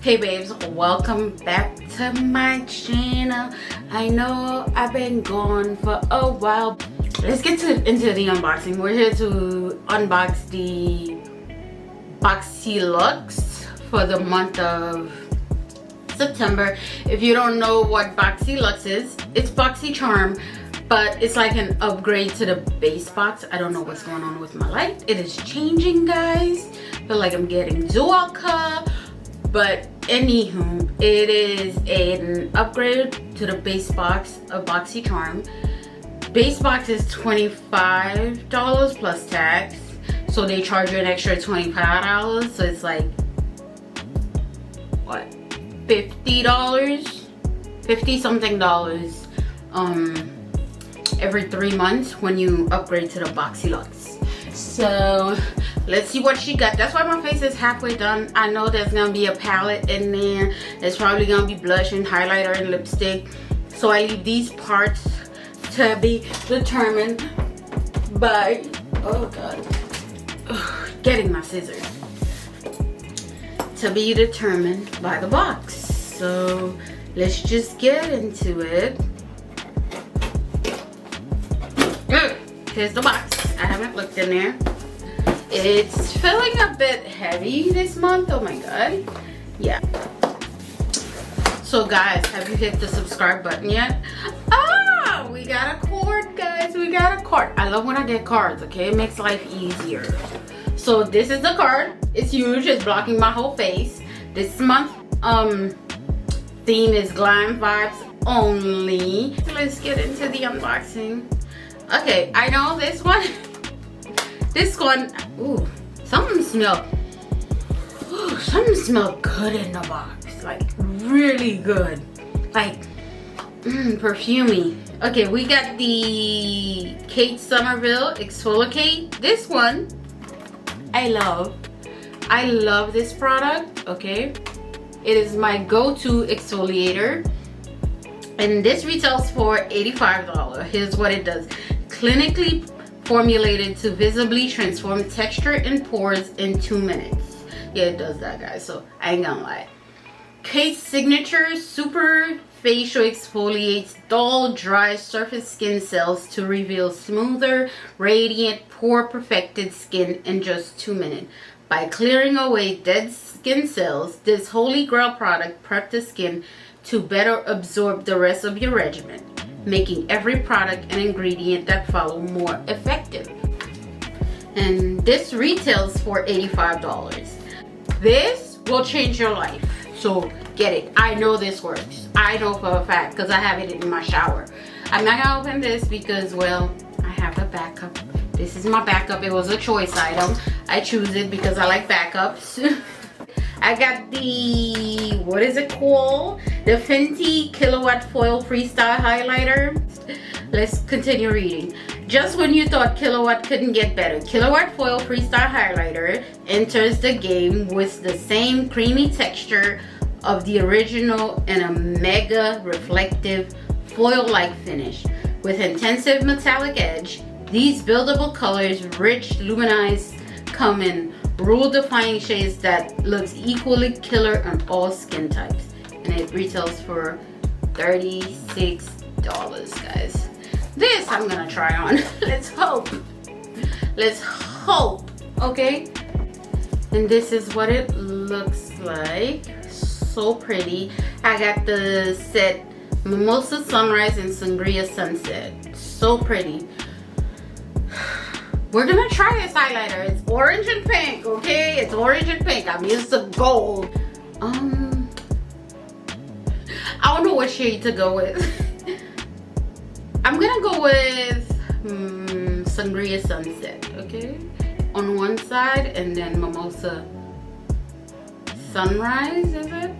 Hey babes, welcome back to my channel. I know I've been gone for a while. Let's get into the unboxing. We're here to unbox the Boxee Luxe for the month of September. If you don't know what Boxee Luxe is, it's Boxycharm, but it's like an upgrade to the base box. I don't know what's going on with my light. It is changing, guys. I feel like I'm getting dual color. But anywho, it is an upgrade to the base box of Boxycharm. Base box is $25 plus tax, so they charge you an extra $25. So it's like what, $50, 50 something dollars every 3 months when you upgrade to the Boxee Luxe. So let's see what she got. That's why my face is halfway done. I know there's gonna be a palette in there. There's probably gonna be blush and highlighter and lipstick. So I leave these parts to be determined by, oh god, getting my scissors, to be determined by the box. So let's just get into it. Here's the box. I haven't looked in there. It's feeling a bit heavy this month. Oh my god. Yeah. So guys, have you hit the subscribe button yet? Ah, we got a cord, guys. We got a card. I love when I get cards, okay? It makes life easier. So this is the card. It's huge. It's blocking my whole face. This month theme is glam vibes only. Let's get into the unboxing. Okay, I know this one. This one, ooh, something smelled good in the box. Like really good. Like perfumey. Okay, we got the Kate Somerville Exfoliate. This one I love this product. Okay, it is my go-to exfoliator, and this retails for $85. Here's what it does. Clinically formulated to visibly transform texture and pores in 2 minutes. Yeah, it does that, guys, so I ain't gonna lie. Kate's signature super facial exfoliates dull, dry surface skin cells to reveal smoother, radiant, pore perfected skin in just 2 minutes. By clearing away dead skin cells, this holy grail product preps the skin to better absorb the rest of your regimen, making every product and ingredient that follow more effective. And this retails for $85. This will change your life, so get it. I know this works. I know for a fact because I have it in my shower. I'm not gonna open this because, well, I have a backup. This is my backup. It was a choice item. I choose it because I like backups. I got the, what is it called? The Fenty Kilowatt Foil Freestyle Highlighter. Let's continue reading. Just when you thought Kilowatt couldn't get better, Kilowatt Foil Freestyle Highlighter enters the game with the same creamy texture of the original and a mega reflective foil-like finish. With intensive metallic edge, these buildable colors, rich luminized, come in rule-defying shades that looks equally killer on all skin types, and it retails for $36, guys. This I'm gonna try on. Let's hope, okay? And this is what it looks like. So pretty. I got the set Mimosa Sunrise and Sangria Sunset. So pretty. We're gonna try this highlighter. It's orange and pink, okay? It's orange and pink. I'm used to gold. I don't know what shade to go with. I'm gonna go with Sangria Sunset, okay? On one side, and then Mimosa Sunrise, is it?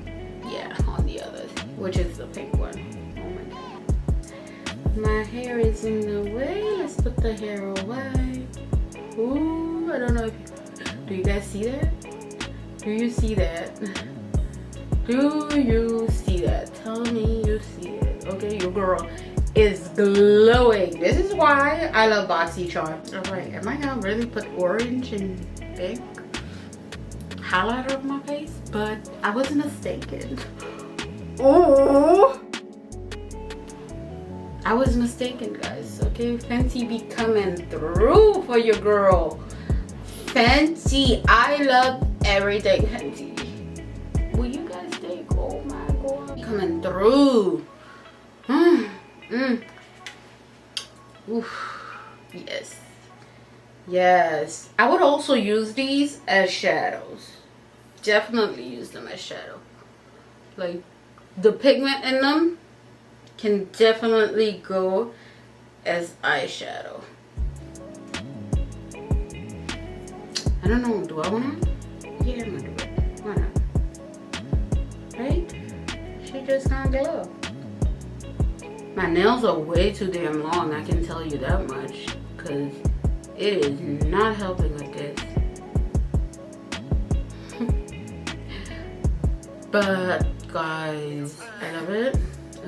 Yeah, on the other, which is the pink one. Oh my god. My hair is in the way. Let's put the hair away. Ooh, I don't know if, do you guys see that? Do you see that? Do you see that? Tell me you see it. Okay, your girl is glowing. This is why I love Boxycharm. Alright, am I gonna really put orange and pink highlighter on my face? but I was mistaken. Oh, I was mistaken, guys. Okay, Fenty be coming through for your girl. Fenty, I love everything Fenty. Will you guys think? Oh my god, coming through. Oof. Yes, yes. I would also use these as shadows. Definitely use them as shadow. Like, the pigment in them can definitely go as eyeshadow. I don't know, do I wanna? Yeah, I'm gonna do it. Why not? Right? She just gonna glow. My nails are way too damn long, I can tell you that much. Cause it is not helping with this. But guys, I love it.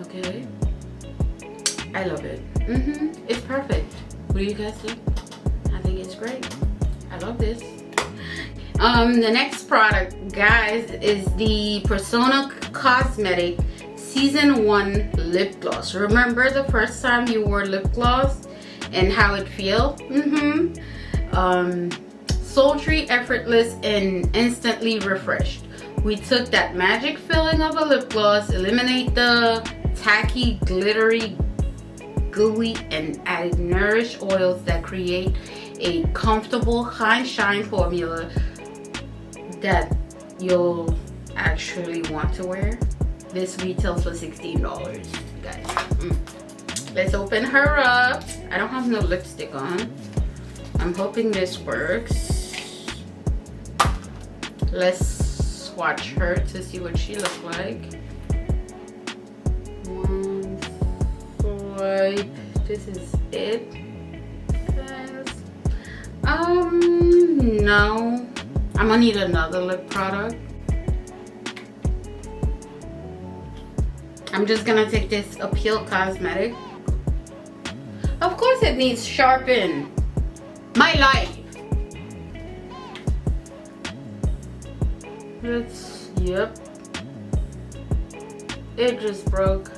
Okay, I love it. It's perfect. What do you guys think? I think it's great. I love this. The next product, guys, is the Persona Cosmetic Season 1 Lip Gloss. Remember the first time you wore lip gloss and how it feels? Sultry, effortless, and instantly refreshed. We took that magic feeling of a lip gloss, eliminate the tacky, glittery, gooey, and added nourished oils that create a comfortable high shine formula that you'll actually want to wear. This retails for $16, guys. Let's open her up. I don't have no lipstick on. I'm hoping this works. Let's swatch her to see what she looks like. One swipe. This is it, guys. No, I'm gonna need another lip product. I'm just gonna take this Appeal Cosmetic. Of course it needs sharpen. My life. Yep. It just broke.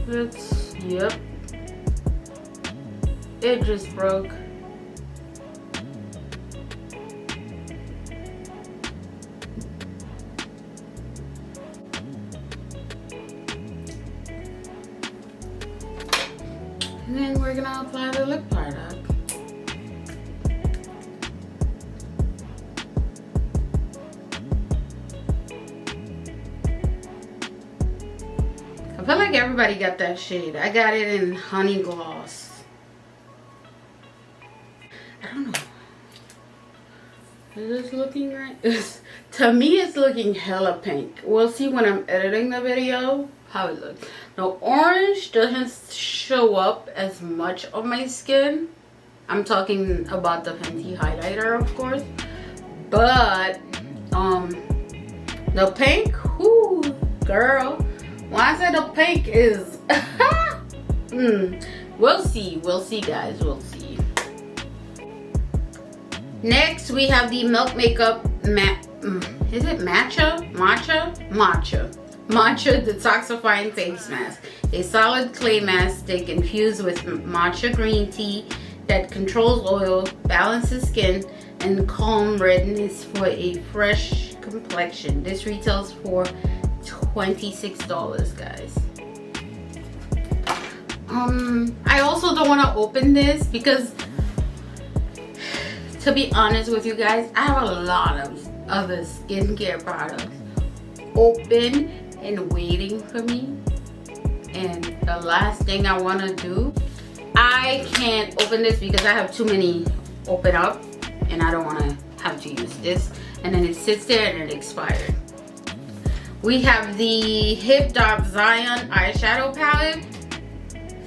Yep. It just broke. And then we're gonna apply the lip product. I feel like everybody got that shade. I got it in Honey Gloss. I don't know. Is this looking right? To me, it's looking hella pink. We'll see when I'm editing the video how it looks. Now, orange doesn't show up as much on my skin. I'm talking about the Fenty highlighter, of course. But, the pink, whoo, girl. When I say the pink is, we'll see guys, we'll see. Next we have the Milk Makeup is it Matcha Detoxifying Face Mask. A solid clay mask stick infused with matcha green tea that controls oil, balances skin, and calm redness for a fresh complexion. This retails for $26, guys. I also don't want to open this because, to be honest with you guys, I have a lot of other skincare products open and waiting for me, and the last thing I want to do, I can't open this because I have too many open up and I don't want to have to use this, and then it sits there and it expired. We have the Hip Dot Zion eyeshadow palette.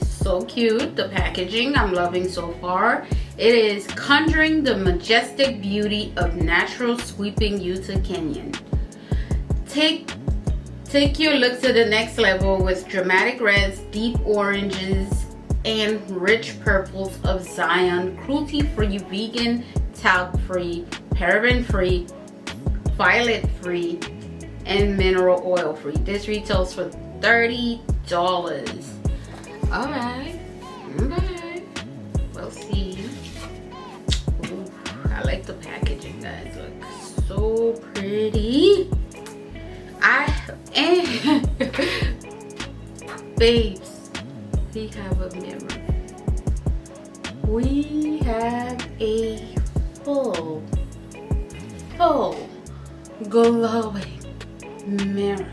So cute, the packaging I'm loving so far. It is conjuring the majestic beauty of natural sweeping Utah Canyon. Take your look to the next level with dramatic reds, deep oranges, and rich purples of Zion, cruelty-free, vegan, talc-free paraben free, violet free, and mineral oil free. This retails for $30. All right, okay, we'll see. Ooh, I like the packaging, guys. Look so pretty. Babes, we have a mirror. We have a full glowing mirror.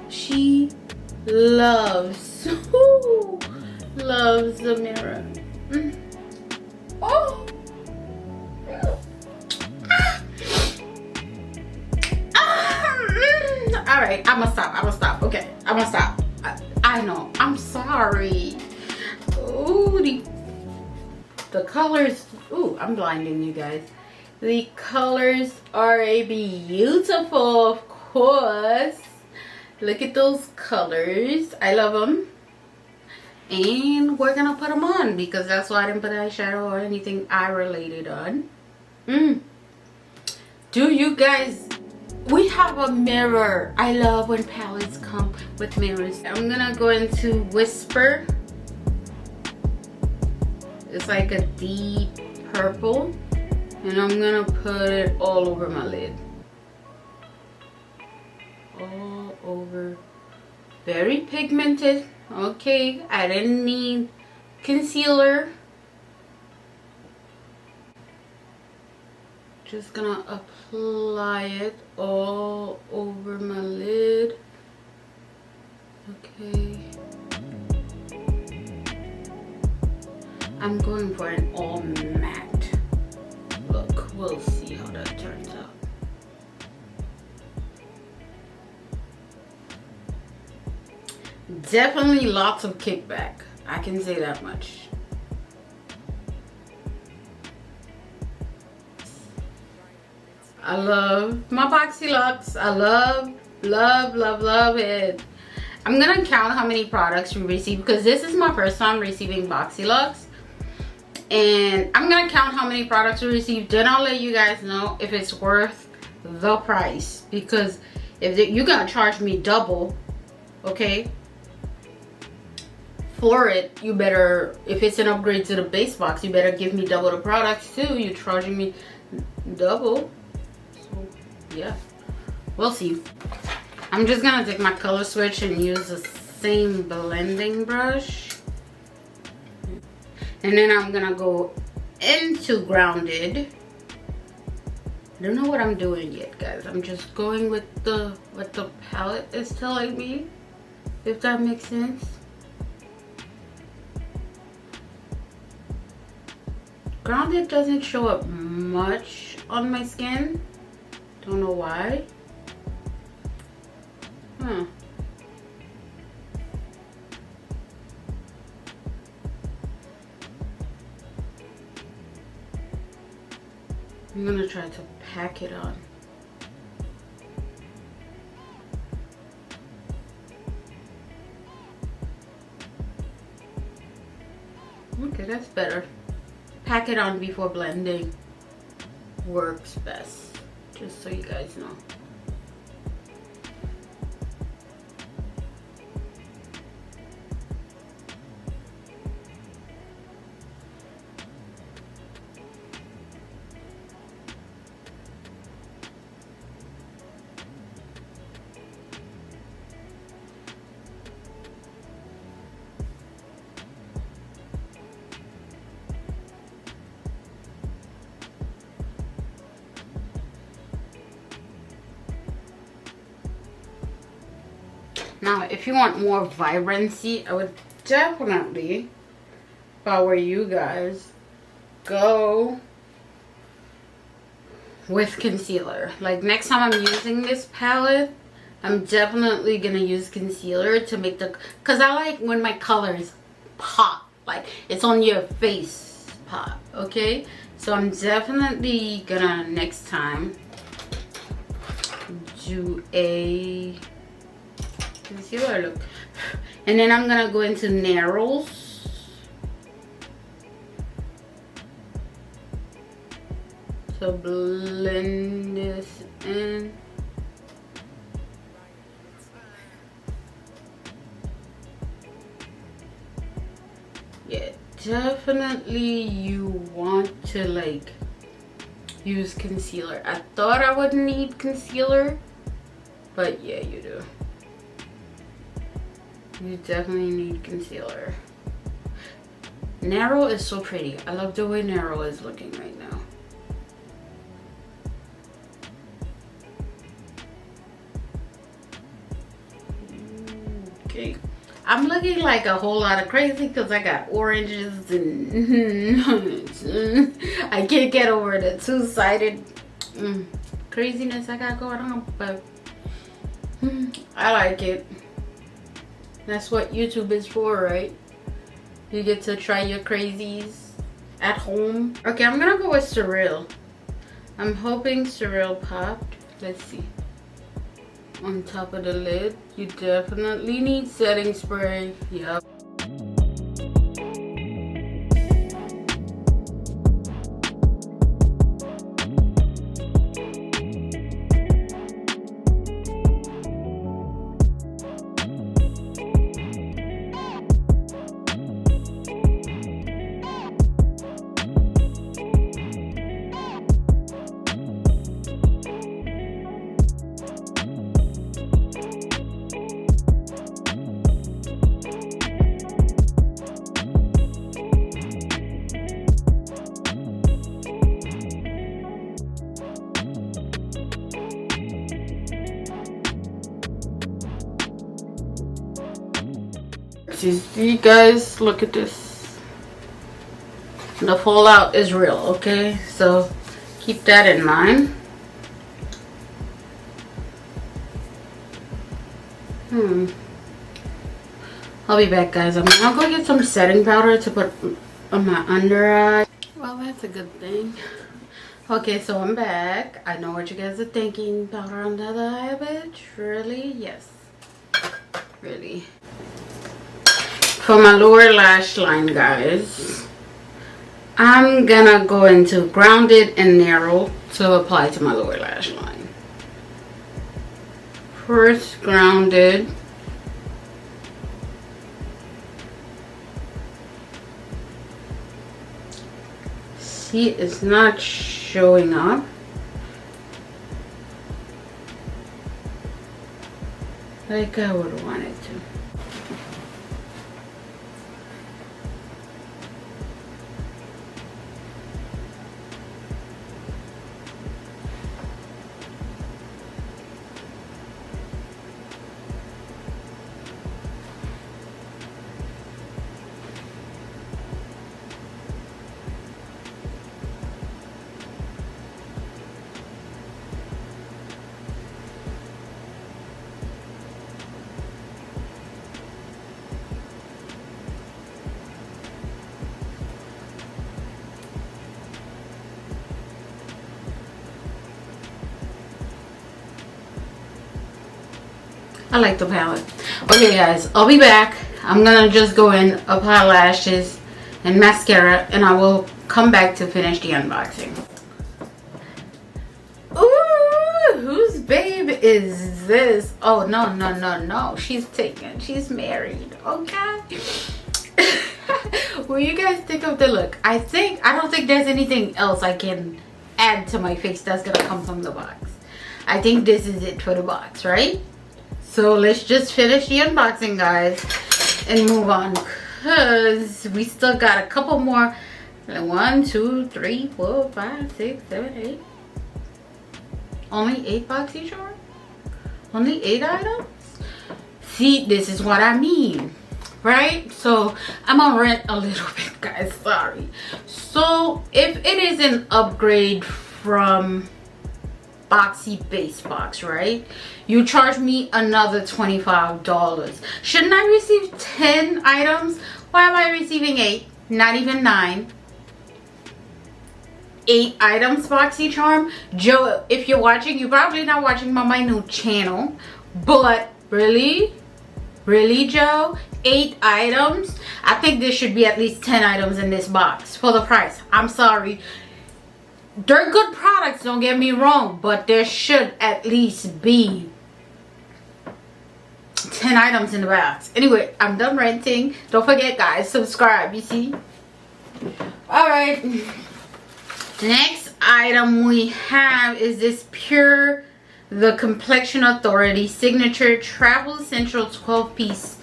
She loves the mirror. Oh. All right, I'm gonna stop. Okay, I'm gonna stop. I know, I'm sorry. Ooh, the colors. Ooh, I'm blinding you guys. The colors are beautiful, of course. Look at those colors. I love them. And we're gonna put them on because that's why I didn't put eyeshadow or anything eye related on. Do you guys, we have a mirror. I love when palettes come with mirrors. I'm gonna go into Whisper. It's like a deep purple. And I'm gonna put it all over my lid. All over. Very pigmented. Okay, I didn't need concealer. Just gonna apply it all over my lid. Okay. I'm going for an all matte. Look, we'll see how that turns out. Definitely lots of kickback. I can say that much. I love my Boxee Luxe. I love it. I'm gonna count how many products we received because this is my first time receiving Boxee Luxe. And I'm gonna count how many products we received. Then I'll let you guys know if it's worth the price. Because if you're gonna charge me double, okay, for it, you better, if it's an upgrade to the base box, you better give me double the products too. You're charging me double. So yeah, we'll see. I'm just gonna take my color switch and use the same blending brush. And then I'm gonna go into Grounded. I don't know what I'm doing yet, guys. I'm just going with what the palette is telling me, if that makes sense. Grounded doesn't show up much on my skin. Don't know why. Huh. I'm gonna try to pack it on. Okay, that's better. Pack it on before blending works best, just so you guys know. Now, if you want more vibrancy, I would definitely, if I were you guys, go with concealer. Like next time I'm using this palette, I'm definitely gonna use concealer to make the, cause I like when my colors pop, like it's on your face pop. Okay, so I'm definitely gonna next time do a concealer look. And then I'm gonna go into Narrows. to blend this in. Yeah, definitely you want to like use concealer. I thought I wouldn't need concealer, but yeah, you do. You definitely need concealer. Narrow is so pretty. I love the way narrow is looking right now. Okay. I'm looking like a whole lot of crazy because I got oranges and I can't get over the two-sided craziness I got going on, but I like it. That's what YouTube is for, right? You get to try your crazies at home. Okay, I'm gonna go with Surreal. I'm hoping Surreal popped. Let's see. On top of the lid, you definitely need setting spray. Yep. See guys, look at this. The fallout is real, okay? So keep that in mind. I'll be back, guys. I'm gonna go get some setting powder to put on my under eye. Well, that's a good thing. Okay, so I'm back. I know what you guys are thinking. Powder under the eye, bitch? Really? Yes. Really. For my lower lash line, guys, I'm gonna go into Grounded and Narrow to apply to my lower lash line. First, Grounded. See, it's not showing up. Like I would want it to. I like the palette. Okay guys, I'll be back. I'm gonna just go in, apply lashes and mascara, and I will come back to finish the unboxing. Ooh, whose babe is this? Oh no, no, no, no. She's married, okay? What do you guys think of the look? I don't think there's anything else I can add to my face that's gonna come from the box. I think this is it for the box, right? So let's just finish the unboxing, guys, and move on, because we still got a couple more. 1, 2, 3, 4, 5, 6, 7, 8. Only 8 Boxycharm? Only 8 items? See, this is what I mean, right? So I'm gonna rant a little bit, guys, sorry. So if it is an upgrade from Boxee base box, right? You charge me another $25. Shouldn't I receive 10 items? Why am I receiving 8? Not even 9. 8 items, Boxycharm. Joe, if you're watching, you're probably not watching my new channel, but really, Joe? 8 items? I think there should be at least 10 items in this box for the price. I'm sorry. they're good products, don't get me wrong, but there should at least be 10 items in the box. Anyway, I'm done ranting. Don't forget, guys, subscribe, you see. All right, the next item we have is this Pure the Complexion Authority Signature Travel Essential 12-piece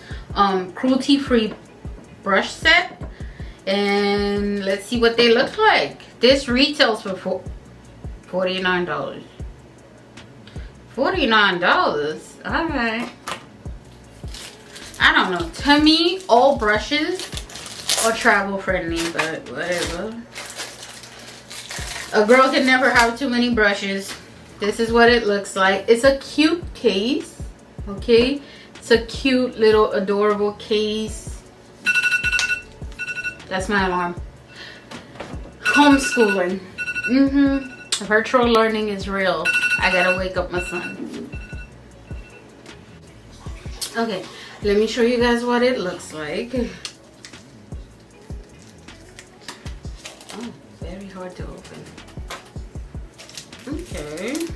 cruelty-free brush set. And let's see what they look like. This retails for $49. $49. All right. I don't know. To me, all brushes are travel friendly, but whatever. A girl can never have too many brushes. This is what it looks like. It's a cute case. Okay. It's a cute little adorable case. That's my alarm. Homeschooling. Virtual learning is real. I gotta wake up my son. Okay, let me show you guys what it looks like. Oh, very hard to open. Okay.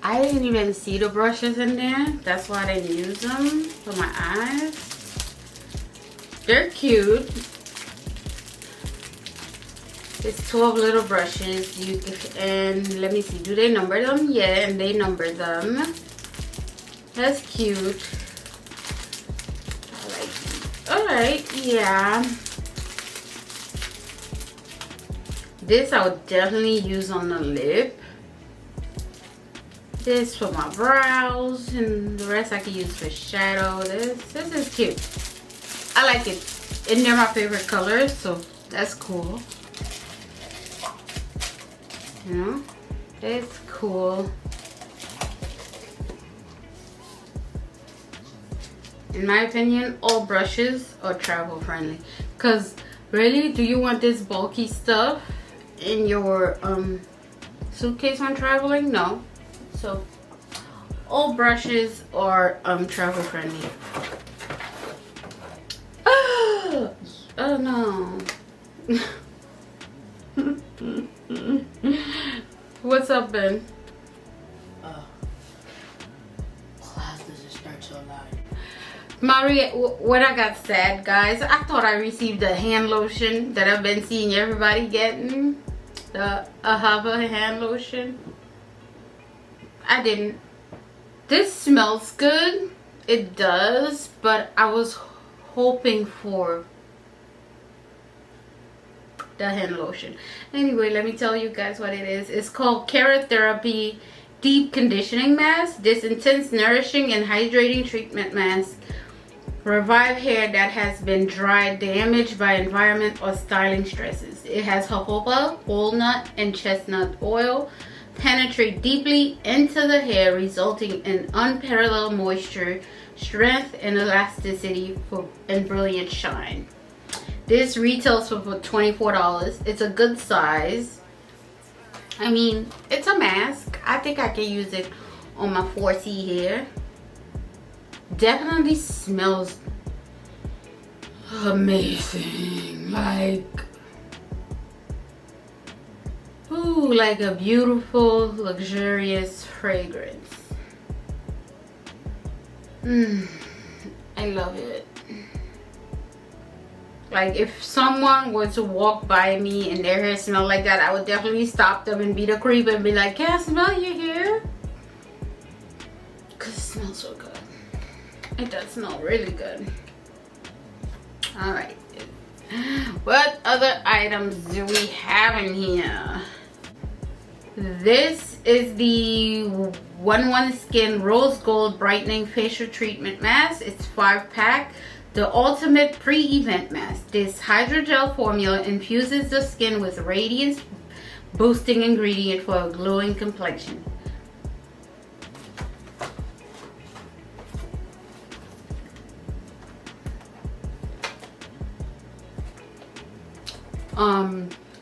I didn't even see the brushes in there. That's why I didn't use them for my eyes. They're cute. It's 12 little brushes. And let me see, do they number them? Yeah, and they number them. That's cute. I like it. Alright, yeah. This I would definitely use on the lip. This for my brows, and the rest I can use for shadow. This is cute. I like it. And they're my favorite colors, so that's cool. You know, it's cool. In my opinion, all brushes are travel friendly. Cause really, do you want this bulky stuff in your suitcase when traveling? No. So all brushes are travel friendly. Oh no. What's up, Ben? Class doesn't start till 9. Maria, when I got sad, guys, I thought I received a hand lotion that I've been seeing everybody getting. The Ahava hand lotion. I didn't. This smells good. It does, but I was hoping for the hand lotion. Anyway, let me tell you guys what it is. It's called Therapy Deep Conditioning Mask. This intense, nourishing, and hydrating treatment mask revive hair that has been dry, damaged by environment or styling stresses. It has jojoba, walnut, and chestnut oil. Penetrate deeply into the hair, resulting in unparalleled moisture, strength, and elasticity and brilliant shine. This retails for $24. It's a good size. I mean, it's a mask. I think I can use it on my 4C hair. Definitely smells amazing. Like a beautiful, luxurious fragrance. I love it. Like, if someone were to walk by me and their hair smelled like that, I would definitely stop them and be the creep and be like, can I smell your hair? Because it smells so good. It does smell really good. Alright. What other items do we have in here? This is the 1-1 Skin Rose Gold Brightening Facial Treatment Mask. It's 5-pack. The ultimate pre-event mask. This hydrogel formula infuses the skin with radiance boosting ingredient for a glowing complexion.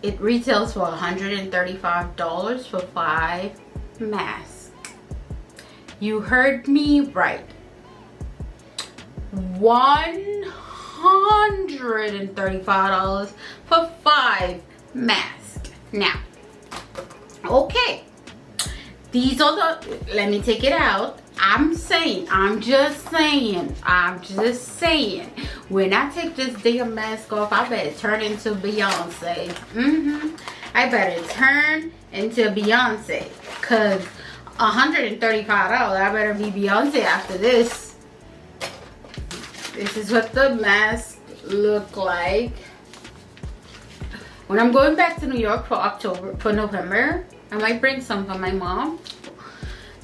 It retails for $135 for 5 masks. You heard me right. $135 $135 for 5 masks. Now, okay, these are the, let me take it out. I'm just saying, when I take this damn mask off, I better turn into Beyonce. I better turn into Beyonce, cause $135, I better be Beyonce after this. This is what the mask look like. When I'm going back to New York for November, I might bring some for my mom.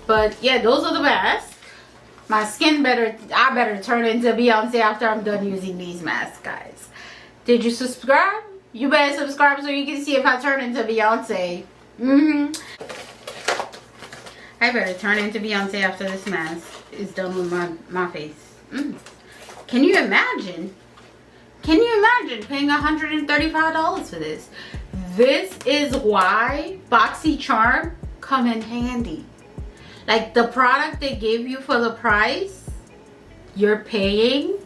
But yeah, those are the masks. My skin I better turn into Beyonce after I'm done using these masks, guys. Did you subscribe? You better subscribe so you can see if I turn into Beyonce. I better turn into Beyonce after this mask is done with my face. Can you imagine? Can you imagine paying $135 for this? This is why Boxycharm come in handy. Like, the product they give you for the price you're paying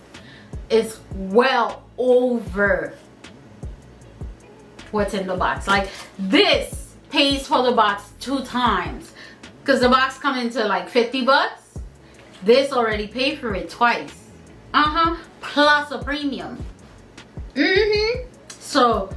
is well over what's in the box. Like, this pays for the box 2 times. Because the box comes into like 50 bucks. This already paid for it twice. Plus a premium. So,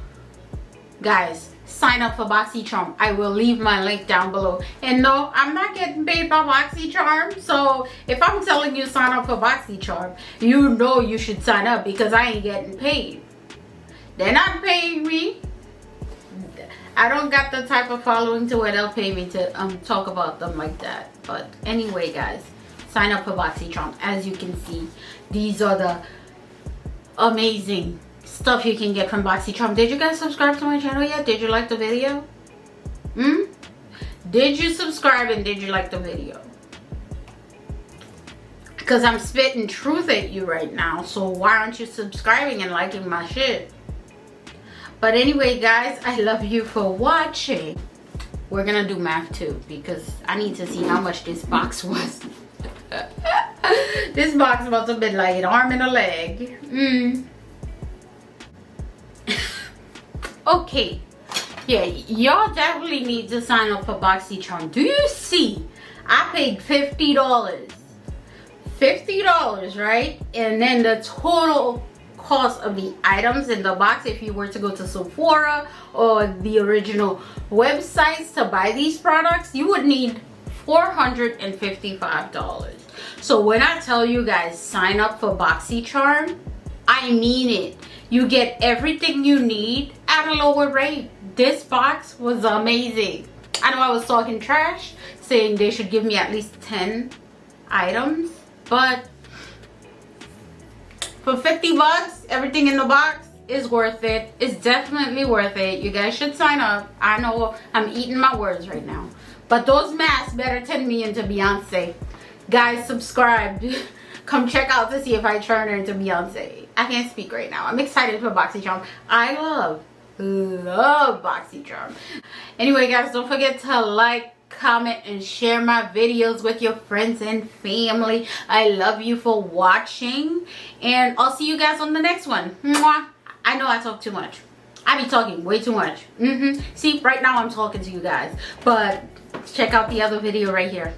guys, sign up for Boxycharm. I will leave my link down below. And no, I'm not getting paid by Boxycharm. So if I'm telling you sign up for Boxycharm, you know you should sign up, because I ain't getting paid. They're not paying me. I don't got the type of following to where they'll pay me to talk about them like that. But anyway, guys, sign up for Boxycharm. As you can see, these are the amazing stuff you can get from Boxycharm. Did you guys subscribe to my channel yet? Did you like the video? Did you subscribe and did you like the video? Because I'm spitting truth at you right now. So why aren't you subscribing and liking my shit? But anyway, guys, I love you for watching. We're gonna do math too, because I need to see how much this box was. This box must have been like an arm and a leg. Okay, yeah, y'all definitely need to sign up for Boxycharm. Do you see? I paid $50. $50, right? And then the total cost of the items in the box, if you were to go to Sephora or the original websites to buy these products, you would need $455. So when I tell you guys sign up for Boxycharm, I mean it. You get everything you need at a lower rate. This box was amazing. I know I was talking trash saying they should give me at least 10 items, but for 50 bucks, everything in the box is worth it. It's definitely worth it. You guys should sign up. I know I'm eating my words right now, but those masks better turn me into Beyonce. Guys, subscribe. Come check out to see if I turn her into Beyonce. I can't speak right now. I'm excited for Boxycharm. I love Boxycharm. Anyway, guys, don't forget to like, comment, and share my videos with your friends and family. I love you for watching, and I'll see you guys on the next one. Mwah. I know I talk too much. I be talking way too much. See, right now I'm talking to you guys, but check out the other video right here.